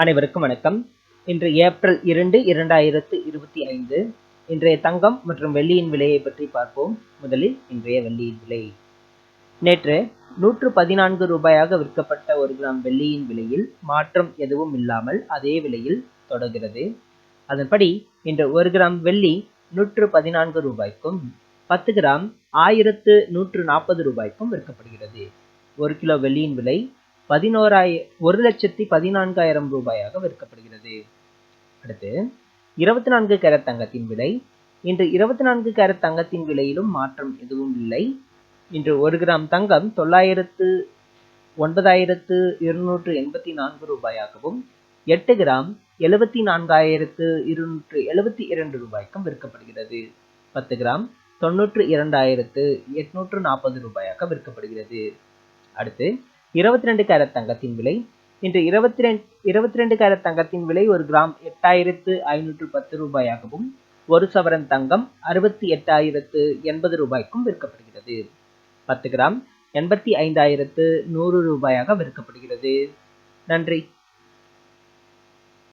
அனைவருக்கும் வணக்கம். இன்று ஏப்ரல் 2, 2025. இன்றைய தங்கம் மற்றும் வெள்ளியின் விலையை பற்றி பார்ப்போம். முதலில் இன்றைய வெள்ளியின் விலை. நேற்று 114 ரூபாயாக விற்கப்பட்ட 1 கிராம் வெள்ளியின் விலையில் மாற்றம் எதுவும் இல்லாமல் அதே விலையில் தொடர்கிறது. அதன்படி இன்று 1 கிராம் வெள்ளி 114 ரூபாய்க்கும் 10 கிராம் 1140 ரூபாய்க்கும் விற்கப்படுகிறது. 1 கிலோ வெள்ளியின் விலை 1,14,000 ரூபாயாக விற்கப்படுகிறது. அடுத்து 24 கேரட் தங்கத்தின் விலை. இன்று 24 கேரட் தங்கத்தின் விலையிலும் மாற்றம் எதுவும் இல்லை. இன்று 1 கிராம் தங்கம் 9,284 ரூபாயாகவும் 8 கிராம் 74,272 ரூபாய்க்கும் விற்கப்படுகிறது. 10 கிராம் 92,840 ரூபாயாக விற்கப்படுகிறது. அடுத்து 22 கேரட் தங்கத்தின் விலை. இன்று 22 கேரட் தங்கத்தின் விலை 1 கிராம் 8,510 ரூபாயாகவும் 1 சவரன் தங்கம் 68,080 ரூபாய்க்கும் விற்கப்படுகிறது. 10 கிராம் 85,100 ரூபாயாக விற்கப்படுகிறது. நன்றி.